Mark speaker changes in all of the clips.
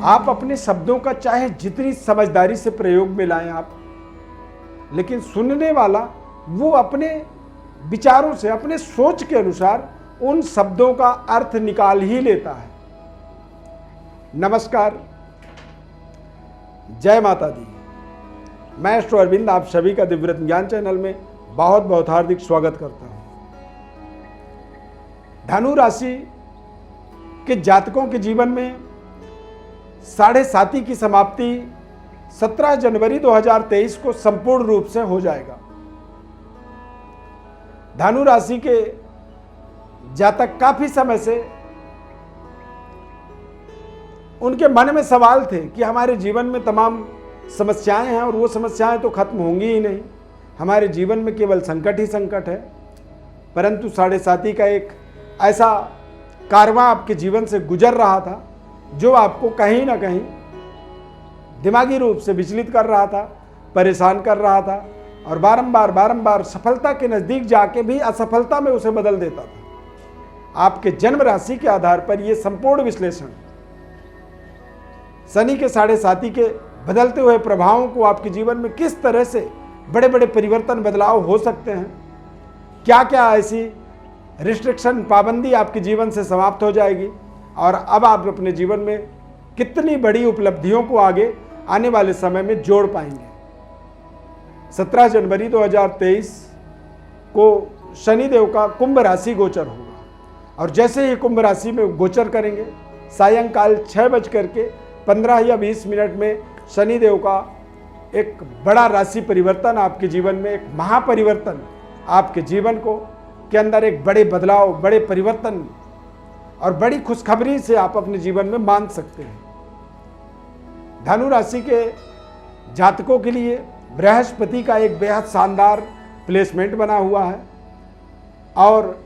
Speaker 1: आप अपने शब्दों का चाहे जितनी समझदारी से प्रयोग में लाएं आप, लेकिन सुनने वाला वो अपने विचारों से, अपने सोच के अनुसार उन शब्दों का अर्थ निकाल ही लेता है। नमस्कार, जय माता दी। मैं एस्ट्रो अरविंद आप सभी का दिव्यरत्न ज्ञान चैनल में बहुत बहुत हार्दिक स्वागत करता हूं। धनु राशि के जातकों के जीवन में साढ़े साती की समाप्ति 17 जनवरी 2023 को संपूर्ण रूप से हो जाएगा। धनु राशि के जातक काफी समय से उनके मन में सवाल थे कि हमारे जीवन में तमाम समस्याएं हैं और वो समस्याएं तो खत्म होंगी ही नहीं, हमारे जीवन में केवल संकट ही संकट है। परंतु साढ़े साती का एक ऐसा कारवां आपके जीवन से गुजर रहा था जो आपको कहीं ना कहीं दिमागी रूप से विचलित कर रहा था, परेशान कर रहा था और बारंबार सफलता के नजदीक जाके भी असफलता में उसे बदल देता था। आपके जन्म राशि के आधार पर यह संपूर्ण विश्लेषण शनि के साढ़े साती के बदलते हुए प्रभावों को आपके जीवन में किस तरह से बड़े बड़े परिवर्तन, बदलाव हो सकते हैं, क्या क्या ऐसी रिस्ट्रिक्शन, पाबंदी आपके जीवन से समाप्त हो जाएगी और अब आप अपने जीवन में कितनी बड़ी उपलब्धियों को आगे आने वाले समय में जोड़ पाएंगे। 17 जनवरी 2023 को शनिदेव का कुंभ राशि गोचर होगा और जैसे ही कुंभ राशि में गोचर करेंगे सायंकाल 6:15 या 20 मिनट में शनिदेव का एक बड़ा राशि परिवर्तन आपके जीवन में, एक महापरिवर्तन आपके जीवन को के अंदर एक बड़े बदलाव, बड़े परिवर्तन और बड़ी खुशखबरी से आप अपने जीवन में मान सकते हैं। धनु राशि के जातकों के लिए बृहस्पति का एक बेहद शानदार प्लेसमेंट बना हुआ है और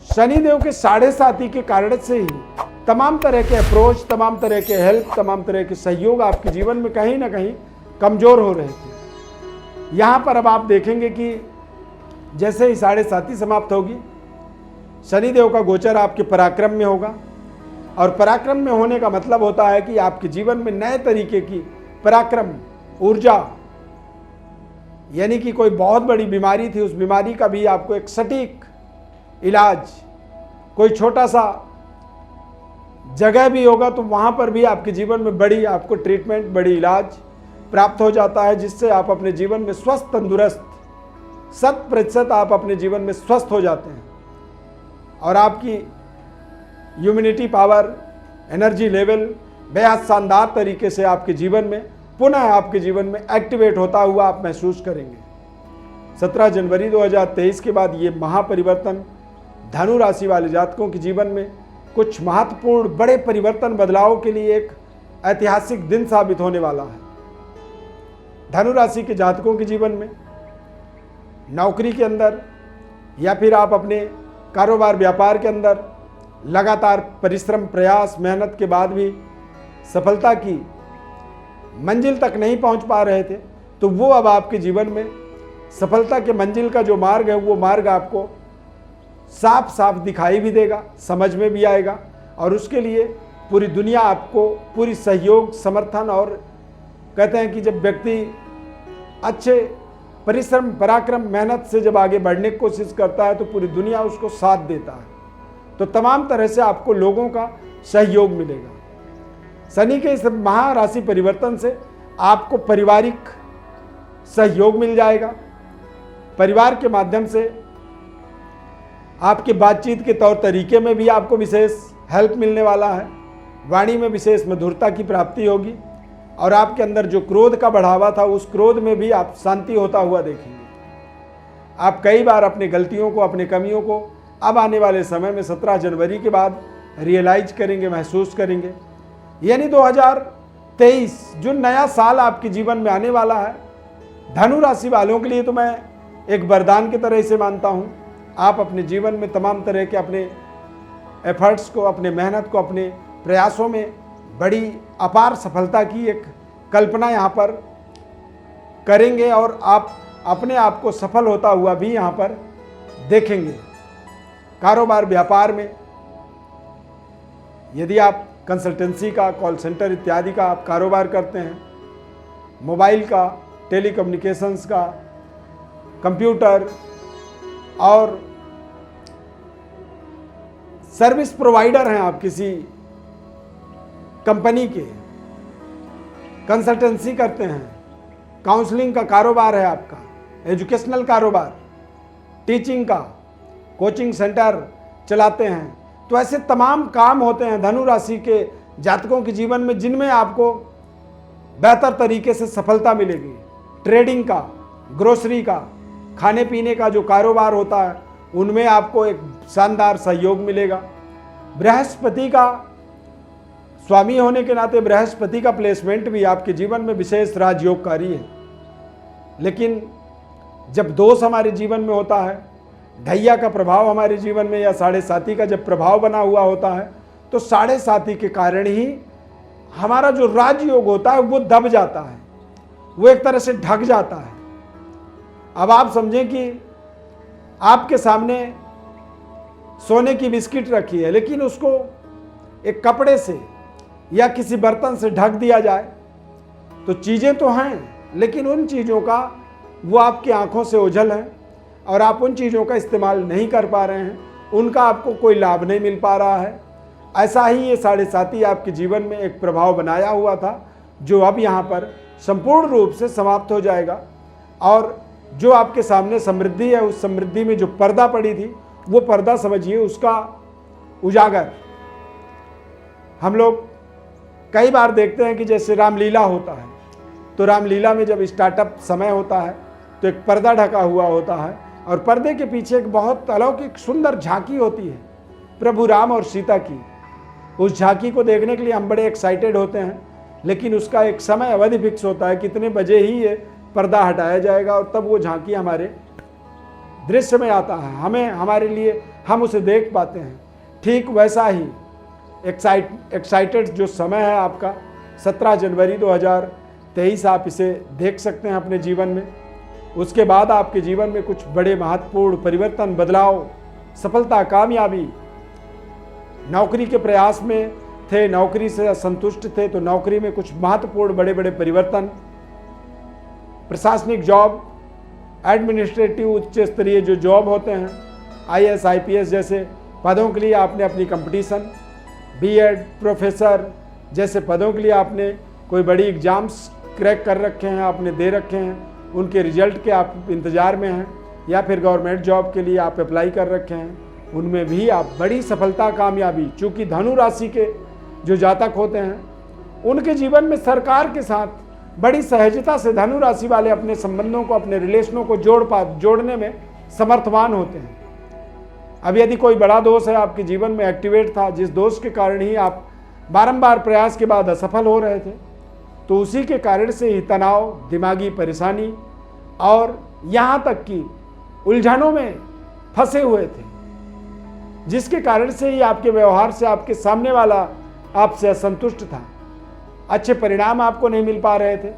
Speaker 1: शनिदेव के साढ़े साती के कारण से ही तमाम तरह के अप्रोच, तमाम तरह के हेल्प, तमाम तरह के सहयोग आपके जीवन में कहीं ना कहीं कमजोर हो रहे थे। यहाँ पर अब आप देखेंगे कि जैसे ही साढ़े साती समाप्त होगी, शनिदेव का गोचर आपके पराक्रम में होगा और पराक्रम में होने का मतलब होता है कि आपके जीवन में नए तरीके की पराक्रम, ऊर्जा, यानी कि कोई बहुत बड़ी बीमारी थी, उस बीमारी का भी आपको एक सटीक इलाज, कोई छोटा सा जगह भी होगा तो वहाँ पर भी आपके जीवन में बड़ी आपको ट्रीटमेंट, बड़ी इलाज प्राप्त हो जाता है, जिससे आप अपने जीवन में स्वस्थ, तंदुरुस्त, 100% आप अपने जीवन में स्वस्थ हो जाते हैं और आपकी इम्यूनिटी पावर, एनर्जी लेवल बेहद शानदार तरीके से आपके जीवन में पुनः आपके जीवन में एक्टिवेट होता हुआ आप महसूस करेंगे। 17 जनवरी 2023 के बाद ये महापरिवर्तन धनु राशि वाले जातकों के जीवन में कुछ महत्वपूर्ण बड़े परिवर्तन, बदलाव के लिए एक ऐतिहासिक दिन साबित होने वाला है। धनु राशि के जातकों के जीवन में नौकरी के अंदर या फिर आप अपने कारोबार, व्यापार के अंदर लगातार परिश्रम, प्रयास, मेहनत के बाद भी सफलता की मंजिल तक नहीं पहुंच पा रहे थे, तो वो अब आपके जीवन में सफलता के मंजिल का जो मार्ग है वो मार्ग आपको साफ साफ दिखाई भी देगा, समझ में भी आएगा और उसके लिए पूरी दुनिया आपको पूरी सहयोग, समर्थन और कहते हैं कि जब व्यक्ति अच्छे परिश्रम, पराक्रम, मेहनत से जब आगे बढ़ने की कोशिश करता है तो पूरी दुनिया उसको साथ देता है, तो तमाम तरह से आपको लोगों का सहयोग मिलेगा। शनि के इस महाराशि परिवर्तन से आपको पारिवारिक सहयोग मिल जाएगा। परिवार के माध्यम से आपके बातचीत के तौर तरीके में भी आपको विशेष हेल्प मिलने वाला है। वाणी में विशेष मधुरता की प्राप्ति होगी और आपके अंदर जो क्रोध का बढ़ावा था उस क्रोध में भी आप शांति होता हुआ देखेंगे। आप कई बार अपनी गलतियों को, अपनी कमियों को अब आने वाले समय में 17 जनवरी के बाद रियलाइज करेंगे, महसूस करेंगे। यानी 2023 जो नया साल आपके जीवन में आने वाला है, धनु राशि वालों के लिए तो मैं एक वरदान की तरह इसे मानता हूँ। आप अपने जीवन में तमाम तरह के अपने एफर्ट्स को, अपने मेहनत को, अपने प्रयासों में बड़ी अपार सफलता की एक कल्पना यहाँ पर करेंगे और आप अपने आप को सफल होता हुआ भी यहाँ पर देखेंगे। कारोबार, व्यापार में यदि आप कंसल्टेंसी का, कॉल सेंटर इत्यादि का आप कारोबार करते हैं, मोबाइल का, टेलीकम्युनिकेशंस का, कंप्यूटर और सर्विस प्रोवाइडर हैं आप किसी कंपनी के, कंसल्टेंसी करते हैं, काउंसलिंग का कारोबार है आपका, एजुकेशनल कारोबार, टीचिंग का, कोचिंग सेंटर चलाते हैं। तो ऐसे तमाम काम होते हैं धनु राशि के जातकों के जीवन में जिनमें आपको बेहतर तरीके से सफलता मिलेगी। ट्रेडिंग का, ग्रोसरी का, खाने पीने का जो कारोबार होता है उनमें आपको एक शानदार सहयोग मिलेगा। बृहस्पति का स्वामी होने के नाते बृहस्पति का प्लेसमेंट भी आपके जीवन में विशेष राजयोगकारी है। लेकिन जब दोष हमारे जीवन में होता है, ढैया का प्रभाव हमारे जीवन में या साढ़े साथी का जब प्रभाव बना हुआ होता है, तो साढ़े साथी के कारण ही हमारा जो राजयोग होता है वो दब जाता है, वो एक तरह से ढक जाता है। अब आप समझें कि आपके सामने सोने की बिस्किट रखी है, लेकिन उसको एक कपड़े से या किसी बर्तन से ढक दिया जाए तो चीज़ें तो हैं, लेकिन उन चीज़ों का वो आपकी आंखों से ओझल है और आप उन चीज़ों का इस्तेमाल नहीं कर पा रहे हैं, उनका आपको कोई लाभ नहीं मिल पा रहा है। ऐसा ही ये साढ़े साथी आपके जीवन में एक प्रभाव बनाया हुआ था, जो अब यहाँ पर संपूर्ण रूप से समाप्त हो जाएगा। और जो आपके सामने समृद्धि है, उस समृद्धि में जो पर्दा पड़ी थी, वो पर्दा समझिए उसका उजागर। हम लोग कई बार देखते हैं कि जैसे रामलीला होता है, तो रामलीला में जब स्टार्टअप समय होता है तो एक पर्दा ढका हुआ होता है और पर्दे के पीछे एक बहुत अलौकिक सुंदर झांकी होती है प्रभु राम और सीता की। उस झांकी को देखने के लिए हम बड़े एक्साइटेड होते हैं, लेकिन उसका एक समय अवधि फिक्स होता है, कितने बजे ही ये पर्दा हटाया जाएगा और तब वो झांकी हमारे दृश्य में आता है, हमें हमारे लिए हम उसे देख पाते हैं। ठीक वैसा ही एक्साइटेड जो समय है आपका 17 जनवरी 2023 आप इसे देख सकते हैं अपने जीवन में। उसके बाद आपके जीवन में कुछ बड़े महत्वपूर्ण परिवर्तन, बदलाव, सफलता, कामयाबी। नौकरी के प्रयास में थे, नौकरी से असंतुष्ट थे, तो नौकरी में कुछ महत्वपूर्ण बड़े बड़े परिवर्तन। प्रशासनिक जॉब, एडमिनिस्ट्रेटिव उच्च स्तरीय जो जॉब होते हैं, IAS IPS जैसे पदों के लिए आपने अपनी कंपटीशन, B.Ed, प्रोफेसर जैसे पदों के लिए आपने कोई बड़ी एग्जाम्स क्रैक कर रखे हैं, आपने दे रखे हैं, उनके रिजल्ट के आप इंतज़ार में हैं, या फिर गवर्नमेंट जॉब के लिए आप अप्लाई कर रखे हैं, उनमें भी आप बड़ी सफलता, कामयाबी। चूँकि धनु राशि के जो जातक होते हैं उनके जीवन में सरकार के साथ बड़ी सहजता से धनु राशि वाले अपने संबंधों को, अपने रिलेशनों को जोड़ने में समर्थवान होते हैं। अब यदि कोई बड़ा दोष है आपके जीवन में एक्टिवेट था, जिस दोष के कारण ही आप बारंबार प्रयास के बाद असफल हो रहे थे, तो उसी के कारण से ही तनाव, दिमागी परेशानी और यहाँ तक कि उलझनों में फंसे हुए थे, जिसके कारण से ही आपके व्यवहार से आपके सामने वाला आपसे असंतुष्ट था, अच्छे परिणाम आपको नहीं मिल पा रहे थे।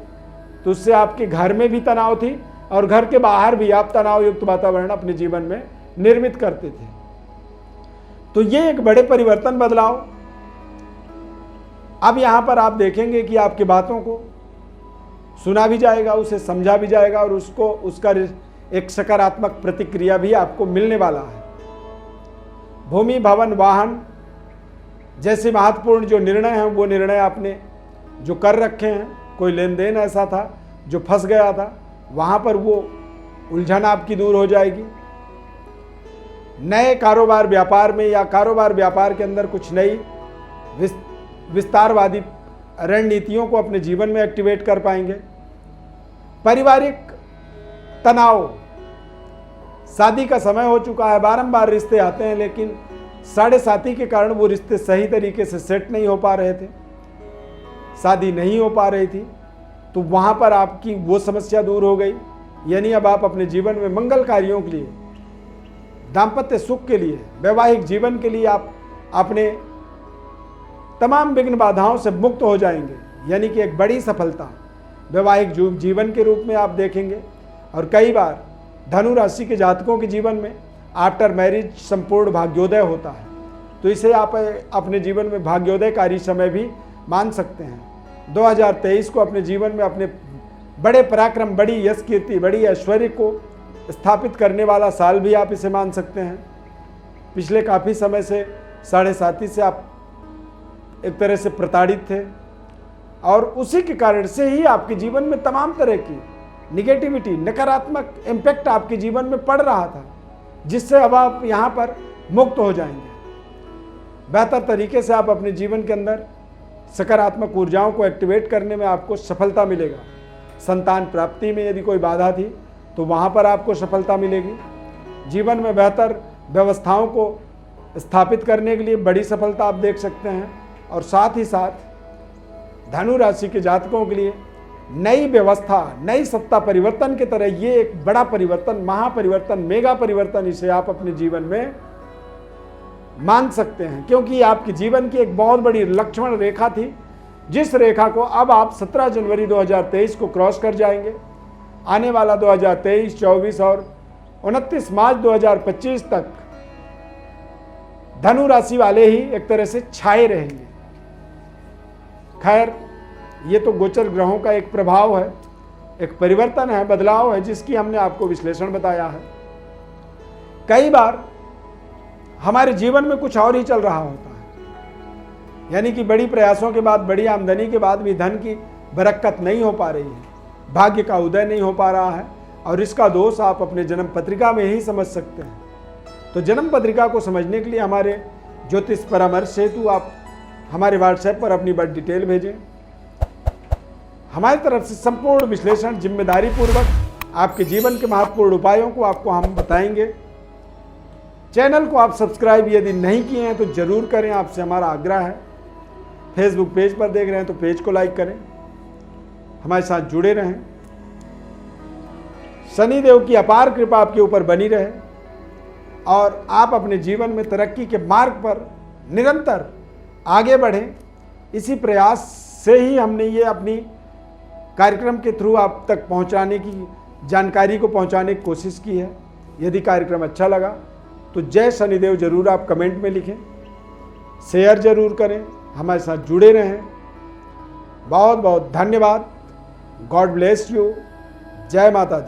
Speaker 1: तो उससे आपके घर में भी तनाव थी और घर के बाहर भी आप तनाव युक्त वातावरण अपने जीवन में निर्मित करते थे। तो ये एक बड़े परिवर्तन, बदलाव। अब यहां पर आप देखेंगे कि आपकी बातों को सुना भी जाएगा, उसे समझा भी जाएगा और उसका एक सकारात्मक प्रतिक्रिया भी आपको मिलने वाला है। भूमि, भवन, वाहन जैसे महत्वपूर्ण जो निर्णय हैं, वो निर्णय आपने जो कर रखे हैं, कोई लेन देन ऐसा था जो फंस गया था, वहाँ पर वो उलझन आपकी दूर हो जाएगी। नए कारोबार व्यापार में या कारोबार व्यापार के अंदर कुछ नई विस्तारवादी रणनीतियों को अपने जीवन में एक्टिवेट कर पाएंगे। पारिवारिक तनाव, शादी का समय हो चुका है, बारंबार रिश्ते आते हैं, लेकिन साढ़े साथी के कारण वो रिश्ते सही तरीके से सेट नहीं हो पा रहे थे, शादी नहीं हो पा रही थी, तो वहाँ पर आपकी वो समस्या दूर हो गई। यानी अब आप अपने जीवन में मंगल कार्यों के लिए, दाम्पत्य सुख के लिए, वैवाहिक जीवन के लिए आप अपने तमाम विघ्न बाधाओं से मुक्त हो जाएंगे। यानी कि एक बड़ी सफलता वैवाहिक जीवन के रूप में आप देखेंगे। और कई बार धनु राशि के जातकों के जीवन में आफ्टर मैरिज संपूर्ण भाग्योदय होता है, तो इसे आप अपने जीवन में भाग्योदयकारी समय भी मान सकते हैं। 2023 को अपने जीवन में अपने बड़े पराक्रम, बड़ी यश कीर्ति, बड़ी ऐश्वर्य को स्थापित करने वाला साल भी आप इसे मान सकते हैं। पिछले काफ़ी समय से 7.5 से आप एक तरह से प्रताड़ित थे और उसी के कारण से ही आपके जीवन में तमाम तरह की निगेटिविटी, नकारात्मक इम्पैक्ट आपके जीवन में पड़ रहा था, जिससे अब आप यहाँ पर मुक्त हो जाएंगे। बेहतर तरीके से आप अपने जीवन के अंदर सकारात्मक ऊर्जाओं को एक्टिवेट करने में आपको सफलता मिलेगा। संतान प्राप्ति में यदि कोई बाधा थी तो वहाँ पर आपको सफलता मिलेगी। जीवन में बेहतर व्यवस्थाओं को स्थापित करने के लिए बड़ी सफलता आप देख सकते हैं। और साथ ही साथ धनु राशि के जातकों के लिए नई व्यवस्था, नई सत्ता परिवर्तन की तरह ये एक बड़ा परिवर्तन, महापरिवर्तन, मेगा परिवर्तन इसे आप अपने जीवन में मान सकते हैं, क्योंकि आपके जीवन की एक बहुत बड़ी लक्ष्मण रेखा थी, जिस रेखा को अब आप 17 जनवरी 2023 को क्रॉस कर जाएंगे। आने वाला 2023, 24 और 29 मार्च 2025 तक धनु राशि वाले ही एक तरह से छाए रहेंगे। खैर, ये तो गोचर ग्रहों का एक प्रभाव है, एक परिवर्तन है, बदलाव है, जिसकी हमने आपको विश्लेषण बताया है। कई बार हमारे जीवन में कुछ और ही चल रहा होता है, यानी कि बड़ी प्रयासों के बाद, बड़ी आमदनी के बाद भी धन की बरकत नहीं हो पा रही है, भाग्य का उदय नहीं हो पा रहा है, और इसका दोष आप अपने जन्म पत्रिका में ही समझ सकते हैं। तो जन्म पत्रिका को समझने के लिए हमारे ज्योतिष परामर्श हेतु आप हमारे व्हाट्सएप पर अपनी बर्थ डिटेल भेजें। हमारी तरफ से संपूर्ण विश्लेषण जिम्मेदारी पूर्वक आपके जीवन के महत्वपूर्ण उपायों को आपको हम बताएंगे। चैनल को आप सब्सक्राइब यदि नहीं किए हैं तो जरूर करें, आपसे हमारा आग्रह है। फेसबुक पेज पर देख रहे हैं तो पेज को लाइक करें, हमारे साथ जुड़े रहें। शनिदेव की अपार कृपा आपके ऊपर बनी रहे और आप अपने जीवन में तरक्की के मार्ग पर निरंतर आगे बढ़ें। इसी प्रयास से ही हमने ये अपनी कार्यक्रम के थ्रू आप तक पहुंचाने की, जानकारी को पहुंचाने की कोशिश की है। यदि कार्यक्रम अच्छा लगा तो जय शनिदेव जरूर आप कमेंट में लिखें, शेयर जरूर करें, हमारे साथ जुड़े रहें। बहुत बहुत धन्यवाद। God bless you. जय माता दी।